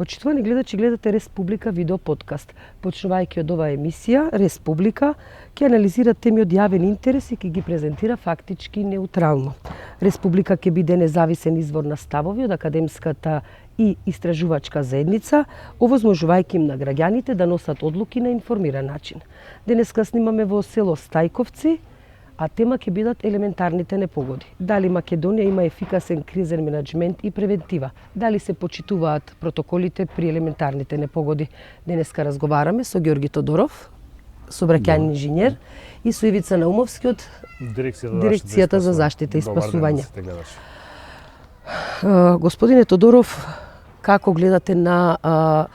Почитувани гледачи, гледате Республика видео подкаст. Почнувајќи од оваа емисија, Республика ќе анализира теми од јавен интерес и ќе ги презентира фактички неутрално. Республика ќе биде независен извор на ставови од академската и истражувачка заедница, овозможувајќи им на граѓаните да носат одлуки на информиран начин. Денеска снимаме во село Стајковци, а тема ќе бидат елементарните непогоди. Дали Македонија има ефикасен кризен менеджмент и превентива? Дали се почитуваат протоколите при елементарните непогоди? Денеска разговараме со Ѓорги Тодоров, сообраќајен инженер, и со Ивица Наумовски од Дирекцијата за заштита и спасување. Господине Тодоров, како гледате на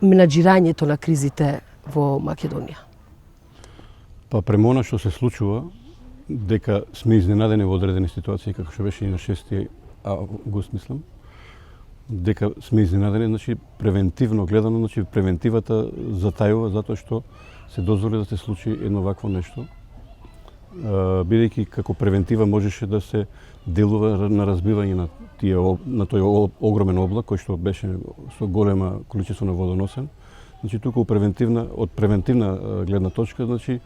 менаџирањето на кризите во Македонија? Па према она што се случува, дека сме изненадени во одредени ситуации, како што беше и на 6 август, мислам, дека сме изненадени, значи превентивно гледано, значи превентивата затајува затоа што се дозволи да се случи едно вакво нешто. Бидејќи како превентива можеше да се делува на разбивање на тој огромен облак кој што беше со голема количество на водоносен. Значи туку од превентивна гледна точка, значи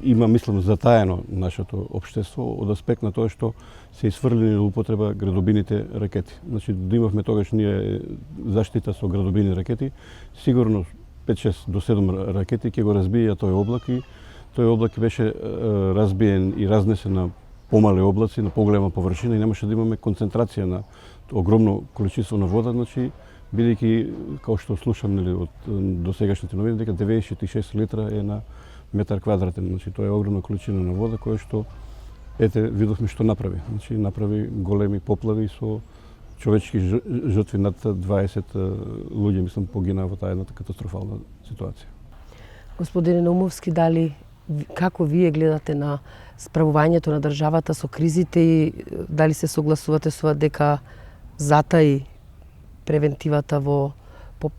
има, мислам, затаено нашето општество од аспект на тоа што се изфрлени до употреба градобините ракети. Значи да имавме тогаш ние заштита со градобини ракети, сигурно 5-6 до 7 ракети ќе го разбија тој облак и тој облак беше разбиен и разнесен на помали облаци, на поголема површина и немаше да имаме концентрација на огромно количество на вода, значи бидејќи, како што слушам од досегашните новини, дека 96 литра е на метар квадратен, значи тоа е огромна количина на вода која што видовме што направи. Значи направи големи поплави со човечки жртви, над 20 луѓе, мислам, погинаа во таа едната катастрофална ситуација. Господине Наумовски, како вие гледате на справувањето на државата со кризите и дали се согласувате со дека затаи превентивата во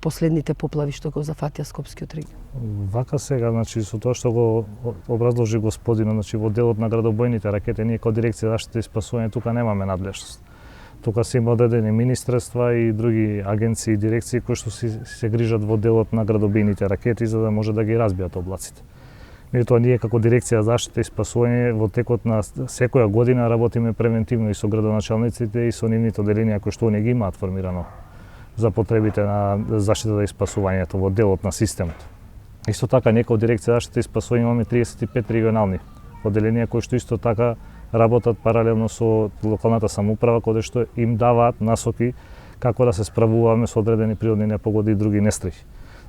последните поплави што го зафатија Скопскиот регион? Вака сега, значи, со тоа што го образложи господинот, значи, во делот на градобојните ракети, ние како Дирекција за заштита и спасување тука немаме надлежност. Тука се има одредени министерства и други агенции и дирекции кои што се грижат во делот на градобојните ракети за да може да ги разбијат облаците. Меѓутоа, ние како Дирекција за заштита и спасување во текот на секоја година работиме превентивно и со градоначалниците и со нивните оделенија кои што оние ги имаат формирано за потребите на заштита и спасувањето во делот на системот. Исто така, ние како Дирекција за заштита и спасување имаме 35 регионални оделенија кои што исто така работат паралелно со локалната самоуправа, каде што им даваат насоки како да се справуваме со одредени природни непогоди и други несреќи.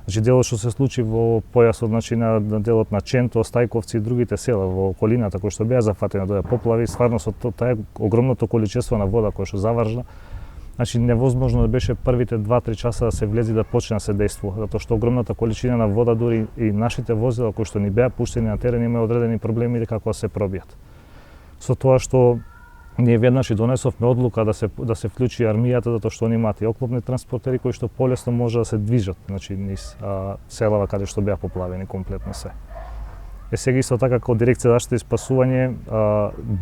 Значи, делот што се случи во појасот, значи, на делот на Ченто, Стајковци и другите села во околината кои што беа зафатени од овие поплави, стварно со таа огромното количество на вода која што завршна, значи невозможно да беше првите 2-3 часа да се влези да почне да се дејствува, затоа што огромната количина на вода, дури и нашите возила кои што ни беа пуштени на терен, имаа одредени проблеми како да се пробијат. Со тоа што ние веднаш и донесовме одлука да се вклучи армијата, затоа што они имаат и оклопни транспортери кои што полесно може да се движат, значи низ селава каде што беа поплавени комплетно се. Сега исто така како Дирекција за заштита и спасување,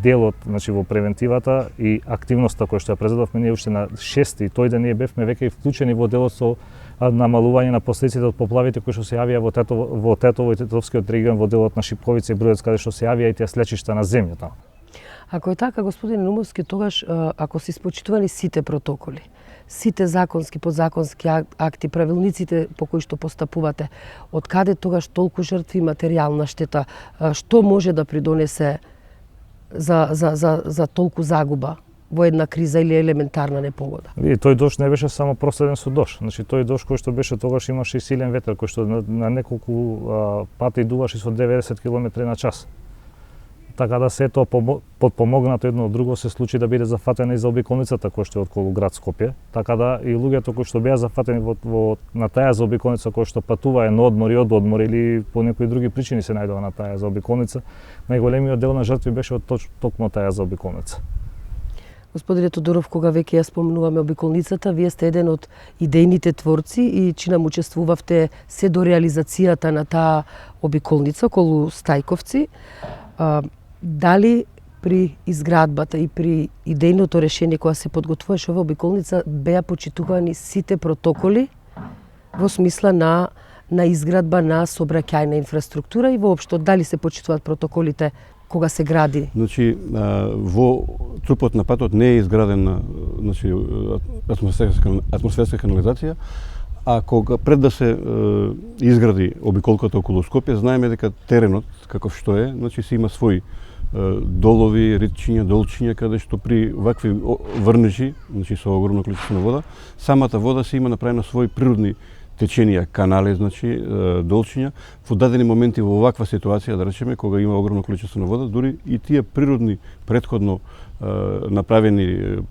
делот, значи, во превентивата и активноста која што ја презедовме ние уште на 6 и тој ден ние бевме веќе вклучени во делот со намалување на последиците од поплавите кои што се јавија во Тетово и Тетовскиот регион, во делот на Шипковица и Бројец, каде што се јавија и тие слечишта на земјата. Ако е така, господине Наумовски, тогаш ако се испочитувани сите протоколи, сите законски, подзаконски акти, правилниците по кои што постапувате, од каде тогаш толку жртви и материјална штета, што може да придонесе за толку загуба во една криза или елементарна непогода? И тој дожд не беше само проследен со дожд. Значи тој дожд кој што беше тогаш имаше и силен ветер кој што на неколку пати дуваше со 90 км на час. Така да се тоа подпомогнато едно од друго се случи да биде зафатена и заобиколницата која што е околу град Скопје, така да и луѓето кои што беа зафатени на таа заобиколница која што патуваа на одмор и од одмор или по некои други причини се најдува на таа заобиколница, најголемиот дел на жртви беше од токму таа заобиколница. Господине Тодоров, кога веќе ја спомнуваме обиколницата, вие сте еден од идејните творци и чинам учествувавте се до реализацијата на таа обиколница околу Стајковци. Дали при изградбата и при идејното решение кога се подготвуваше ова обиколница беа почитувани сите протоколи во смисла на изградба на сообраќајна инфраструктура и воопшто дали се почитуваат протоколите кога се гради? Значи, во трупот на патот не е изградена атмосферска канализација, а кога пред да се изгради обиколката околу Скопје, знаеме дека теренот каков што е, значи се има свои долови, ритчиња, долчиња, каде што при вакви врнежи, значи со огромно количество на вода, самата вода се има направено свои природни теченија, канали, значи долчиња. Во дадени моменти во оваква ситуација, да речеме, кога има огромно количество на вода, дури и тие природни претходно направени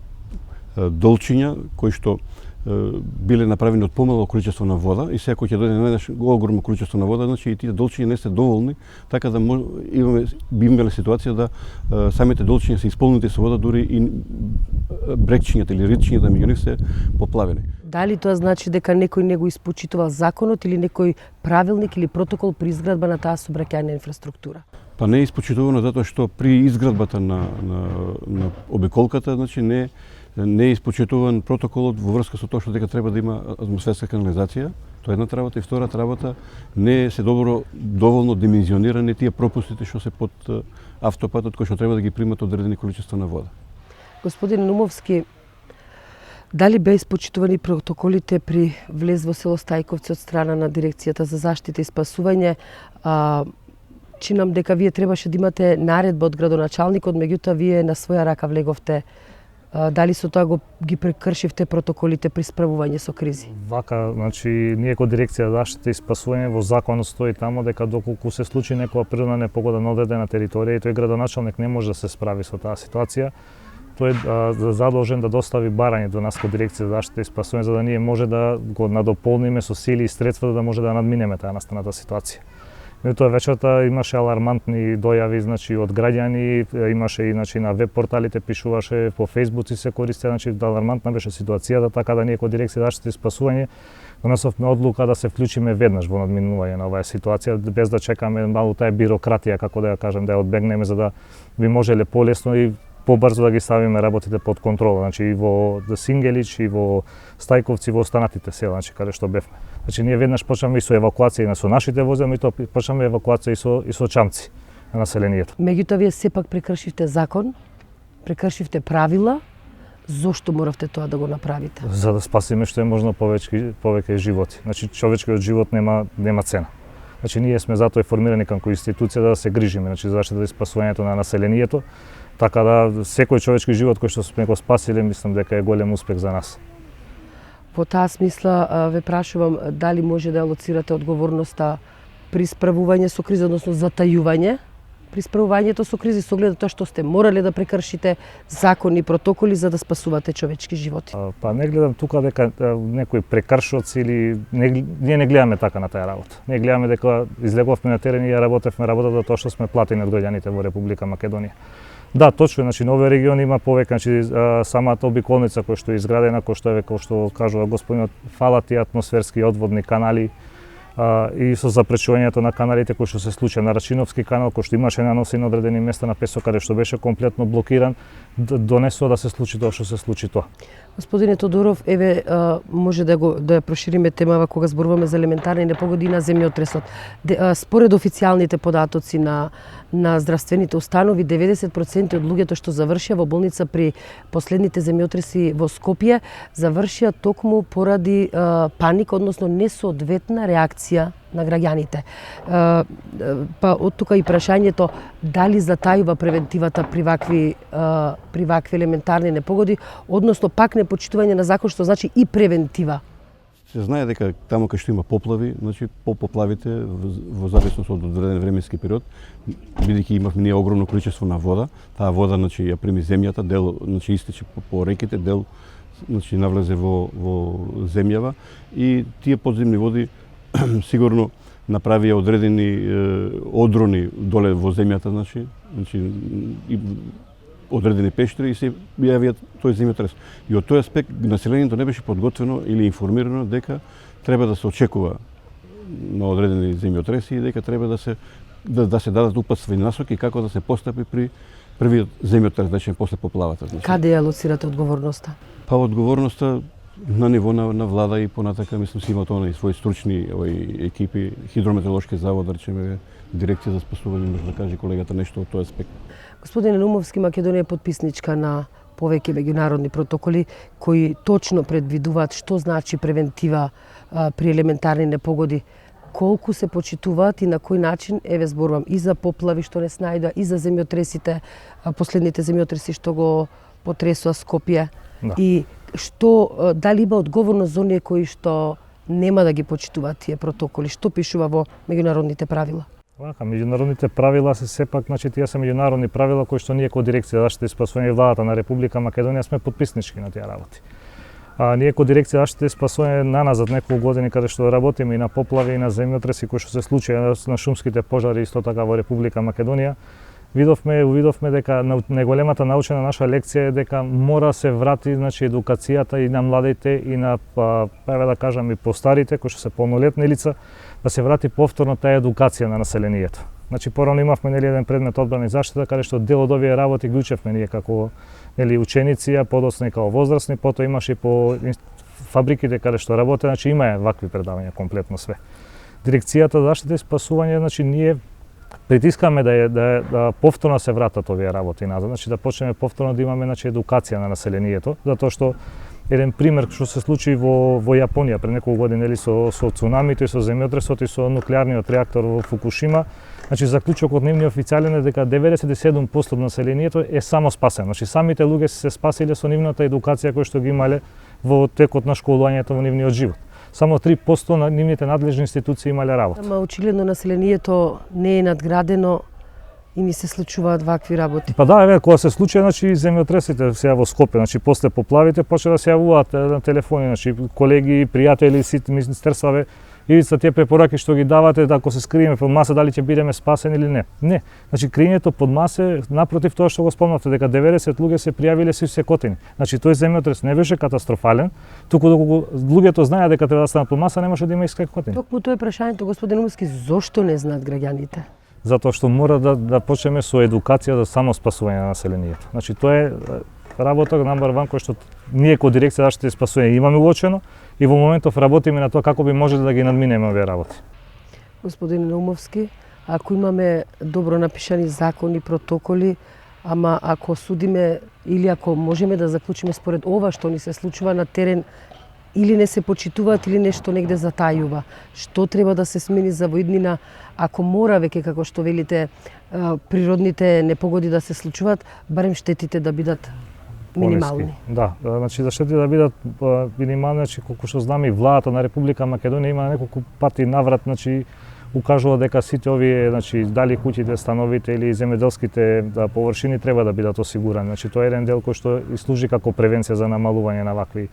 долчиња кои што биле направени од помало количество на вода и сега кога ќе дојде најдеш огромно количество на вода, значи и тие долчиња не се доволни, така да би имале ситуација да самите долчиња се исполнети со вода, дури и брекчињата или ритчињата меѓу нив се поплавени. Дали тоа значи дека некој не го испочитувал законот или некој правилник или протокол при изградба на таа сообраќајна инфраструктура? Па не е испочитувано затоа што при изградбата на обиколката, значи не е испочитуван протоколот во врска со тоа што дека треба да има атмосферска канализација. Тоа е едната работа и втората работа не се доволно димензионирани тие пропустите што се под автопатот кои што треба да ги примат одредени количества на вода. Господин Нумовски, дали беа испочитувани протоколите при влез во село Стајковци од страна на Дирекцијата за заштита и спасување? Чинам дека вие требаше да имате наредба од градоначалникот, меѓутоа вие на своја рака влеговте. Дали со тоа ги прекршивте протоколите при справување со кризи? Вака, значи, ние како Дирекција за заштита и спасување во законот стои тамо дека доколку се случи некоја природна непогода на одредена територија и тој градоначалник не може да се справи со таа ситуација, тој е задолжен да достави барање до нас како Дирекција за заштита и спасување за да ние може да го надополниме со сили и средства да може да надминеме таа настаната ситуација. Меѓутоа вечерта имаше алармантни дојави, значи од граѓани, имаше и значи на веб порталите пишуваше, по фејсбуци се користи, значи алармантна беше ситуацијата, така да ние како Дирекција за заштита и спасување донесовме одлука да се вклучиме веднаш во надминување на оваа ситуација без да чекаме малку таа бирократија, како да ја кажем, да ја одбегнеме за да би можеле полесно и побрзо да ги ставиме работите под контрола, значи и во Сингелич и во Стајковци, во останатите села, значи каде што бевме. Значи ние веднаш почнаме и со евакуација со нашите возила, и тоа почнаме евакуација и со чамци на населението. Меѓутоа вие сепак прекршивте закон, прекршивте правила. Зошто моравте тоа да го направите? За да спасиме што е можно повеќе животи. Значи човечкиот живот нема цена. Значи ние сме затоа и формирани како институција да се грижиме, значи за заштита и спасувањето на населението, така да секој човечки живот кој што сме го спасиле, мислам дека е голем успех за нас. Во таа смисла ве прашувам дали може да алоцирате одговорноста при справување со кризи, односно затајување при справувањето со кризи со оглед тоа што сте морале да прекршите закони и протоколи за да спасувате човечки животи. Па не гледам тука дека некои прекршоци или ние не гледаме така на таа работа. Ние гледаме дека излеговме на терен и ја работевме работата тоа што сме платени од граѓаните во Република Македонија. Да, точно, значи на овој регион има повеќе, значи самата обиколница која што е изградена, кој што кажува господинот, фалат и атмосферски одводни канали и со запречувањето на каналите кои што се случи на Рачиновски канал, кој што имаше наноси на одредени места на Песо каде што беше комплетно блокиран, донесува да се случи тоа што се случи тоа. Господине Тодоров, еве може да ја прошириме темава кога зборуваме за елементарни непогоди на земјотресот. Според официјалните податоци на здравствените установи, 90% од луѓето што завршија во болница при последните земјотреси во Скопје завршија токму поради паник, односно несоодветна реакција на граѓаните. Па од тука и прашањето дали затајува превентивата при вакви елементарни непогоди, односно пак непочитување на закон, што значи и превентива. Се знае дека таму кај што има поплави, значи по поплавите во зависност од одреден временски период, бидејќи имавме ние огромно количество на вода, таа вода значи ја прими земјата, дел значи истече по реките, дел значи навлезе во земјава и тие подземни води сигурно направија одредени одрони доле во земјата, значи одредени пештери и се јавија тој земјотрес. И од тој аспект населението не беше подготвено или информирано дека треба да се очекува на одредени земјотреси и дека треба да се да се дадат упатства и насоки како да се постапи при првиот земјотрес, значи после поплавата. Значи. Каде ја лоцирате одговорноста? Па одговорноста на ниво на влада и понатака, мислам, си имаат и своји стручни екипи, хидрометеоролошки завод, да речеме, дирекција за спасување, може да каже колегата нешто од тој аспект. Господине Наумовски, Македонија е потписничка на повеќе меѓународни протоколи кои точно предвидуваат што значи превентива при елементарни непогоди. Колку се почитуваат и на кој начин, еве зборувам и за поплави што не снајдоа, и за земјотресите, последните земјотреси што го потресоа Скопје. Да. И што, дали има одговорност за оние кои што нема да ги почитуваат тие протоколи? Што пишува во меѓународните правила? Вака, меѓународните правила се сепак, значи тие се меѓународни правила кои што ние како дирекција за заштита и спасување и владата на Република Македонија сме потписнички на тие работи. Ние како дирекција за заштита и спасување наназад неколку години каде што работиме и на поплави и на земјотреси кои што се случија на шумските пожари исто така во Република Македонија, увидовме дека најголемата научена наша лекција е дека мора се врати, значи, едукацијата и на младите и на да кажам и постарите кои што се полнолетни лица, да се врати повторно таа едукација на населението. Значи порано имавме еден предмет одбрана и заштита каде што дел од овие работи ги учевме ние како ученици, а подоцна и како возрастни, потоа имаше и по фабриките каде што работе, значи има вакви предавања комплетно све. Дирекцијата за заштита и спасување, значи ние притискаме да повторно се вратат овие работи назад, значи да почнеме повторно да имаме, значи, едукација на населението, затоа што еден пример што се случи во Јапонија пред неколку години со цунамито и со земјотресот и со нуклеарниот реактор во Фукушима, значи заклучокот нивниот официјален е дека 97% од населението е само спасено. Значи самите луѓе се спасиле со нивната едукација која што ги имале во текот на школувањето во нивниот живот. Само 3% на нивните надлежни институции имале работа. Ама очигледно населението не е надградено и ни се случуваат вакви работи. Па да, еве, кога се случи, значи земјотресите сега во Скопје, значи после поплавите почна да се јавуваат на телефони, значи колеги, пријатели, сите министерства, Ивица, тие препораки што ги давате, да ако се скриеме под маса, дали ќе бидеме спасени или не. Не. Значи, криењето под маса, напротив тоа што го спомнавте, дека 90 луѓе се пријавиле се секотини. Значи, тој земјотрес не беше катастрофален, туку доколку луѓето знаеа дека треба да станат под маса, немаше да има и секотини. Токму тоа е прашањето, господин Наумовски, зошто не знаат граѓаните? Затоа што мора да почнеме со едукација за само спасување на населението. Значи, тоа е работа number 1 кој што ние како дирекција за заштита и спасување имаме уочено и во моментов работиме на тоа како би можеле да ги надминеме овие работи. Господин Наумовски, ако имаме добро напишани закони, протоколи, ама ако судиме или ако можеме да заклучиме според ова што ни се случува на терен, или не се почитуваат или нешто негде затајува, што треба да се смени за во иднина, ако мора веќе како што велите природните непогоди да се случуваат, барем штетите да бидат минимални. Да, значи за штетите да бидат минимални, значи колку што знаме и владата на Република Македонија има неколку пати наврат, значи укажува дека сите овие, значи дали куќите, становите или земјоделските површини треба да бидат осигурани. Значи тоа е еден дел кој што и служи како превенција за намалување на вакви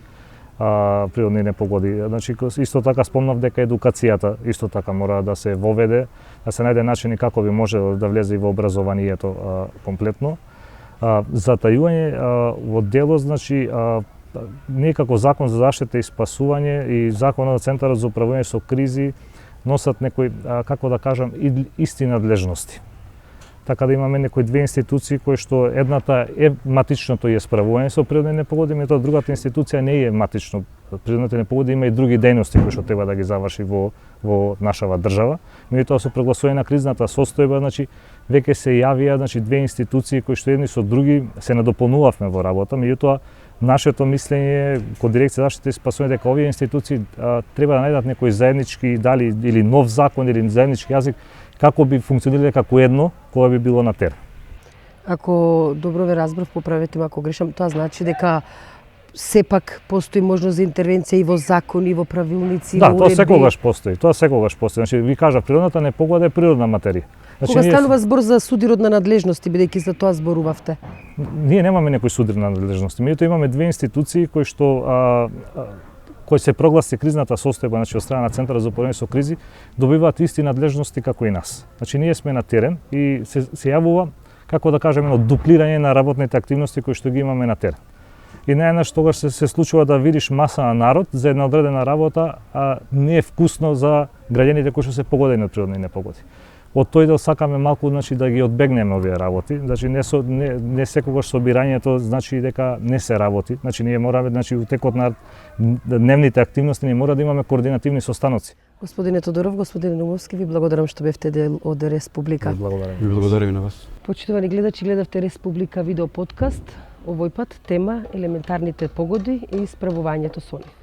природни непогоди. Значи исто така спомнав дека едукацијата исто така мора да се воведе, да се најде начини како би можело да влезе и во образованието комплетно. Затајување во делот, значи ние како закон за заштита и спасување и законот за Центарот за управување со кризи носат некои, како да кажам, исти надлежности. Така да имаме некои две институции кои што едната е матичното и справување со природни непогоди, меѓутоа другата институција не е матично. Природните непогоди има и други дејности кои што треба да ги заврши во нашава држава. Меѓутоа со прогласување на кризната состојба, значи веќе се јавија, значи, две институции кои што едни со други се надополнувавме во работа, меѓутоа нашето мислење ко дирекција за заштита и спасување дека овие институции треба да најдат некој заеднички дали или нов закон или заеднички јазик како би функционирале како едно кое би било на терен. Ако добро ве разбрав, поправете ме ако грешам, тоа значи дека сепак постои можност за интервенција и во закони, и во правилници, да, во уредби. Да, тоа секогаш постои. Тоа секогаш постои. Значи ви кажа, природната непогода е природна материја. Значи, кога станува збор за судиродна надлежности, бидејќи за тоа зборувавте? Ние немаме некои судиродна надлежности. Меѓутоа имаме две институции кои што кои се прогласи кризната состојба, значи од страна на Центарот за управување со кризи, добиваат исти надлежности како и нас. Значи ние сме на терен и се јавува, како да кажеме, дуплирање на работните активности кои што ги имаме на терен. И најнаш тогаш се случува да видиш маса на народ за една одредена работа, а не е вкусно за граѓаните кои што се погодени од природни непогоди. од тој дел сакаме малку значи да ги одбегнеме овие работи. Значи не секогаш собирањето значи дека не се работи. Значи ние мораме значи у текот на дневните активности ние мора да имаме координативни состаноци. Господине Тодоров, господине Нумовски, ви благодарам што бевте дел од Республика. Благодарам. Ви благодарам и на вас. Почитувани гледачи, гледавте Республика видео подкаст. Овој пат тема елементарните погоди и исправувањето со нив.